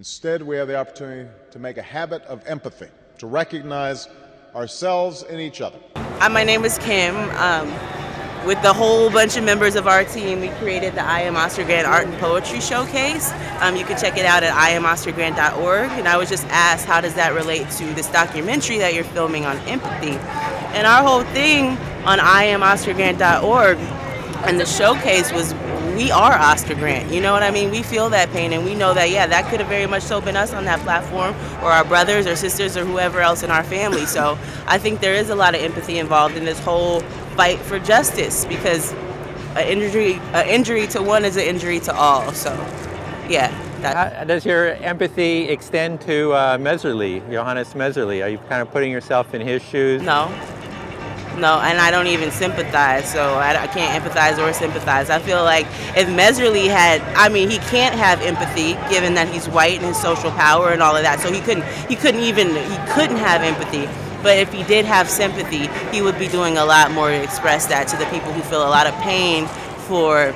Instead, we have the opportunity to make a habit of empathy, to recognize ourselves in each other. My name is Kim. With the whole bunch of members of our team, we created the I Am Oscar Grant Art and Poetry Showcase. You can check it out at iamoscargrant.org. And I was just asked, how does that relate to this documentary that you're filming on empathy? And our whole thing on iamoscargrant.org and the showcase was, we are Oscar Grant. You know what I mean? We feel that pain, and we know that, yeah, that could have very much so been us on that platform, or our brothers or sisters or whoever else in our family. So I think there is a lot of empathy involved in this whole fight for justice, because an injury to one is an injury to all. So, yeah. How does your empathy extend to Messerly, Johannes Messerly? Are you kind of putting yourself in his shoes? No, and I don't even sympathize, so I can't empathize or sympathize. I feel like if Messerly had, he can't have empathy given that he's white and his social power and all of that, so he couldn't have empathy. But if he did have sympathy, he would be doing a lot more to express that to the people who feel a lot of pain for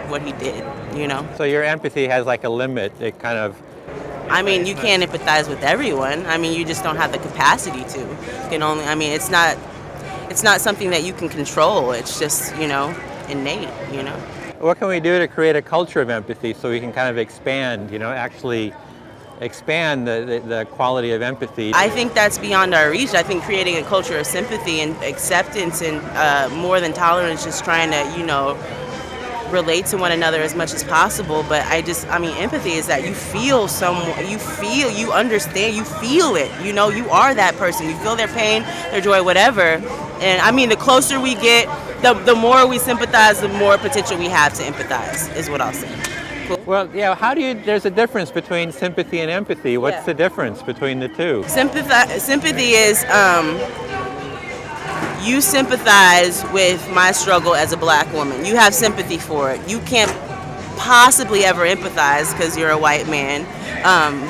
what he did, you know? So your empathy has like a limit, it kind of... you can't empathize with everyone. You just don't have the capacity to. You can only, it's not something that you can control. It's just, innate, What can we do to create a culture of empathy so we can kind of expand, actually expand the quality of empathy? I think that's beyond our reach. I think creating a culture of sympathy and acceptance and more than tolerance, just trying to, relate to one another as much as possible. But empathy is that you feel you understand, you feel it, you are that person. You feel their pain, their joy, whatever. And the closer we get, the more we sympathize, the more potential we have to empathize, is what I'll say. Cool. Well, yeah, there's a difference between sympathy and empathy. What's the difference between the two? Sympathy is, you sympathize with my struggle as a black woman. You have sympathy for it. You can't possibly ever empathize because you're a white man,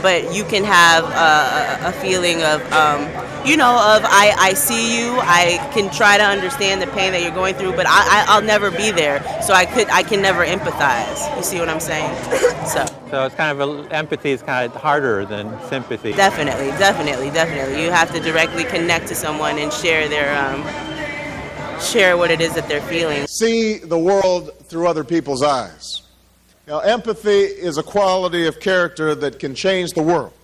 but you can have a feeling of, I see you. I can try to understand the pain that you're going through, but I'll never be there, so I can never empathize. You see what I'm saying? So it's kind of empathy is kind of harder than sympathy. Definitely. You have to directly connect to someone and share what it is that they're feeling. See the world through other people's eyes. Empathy is a quality of character that can change the world.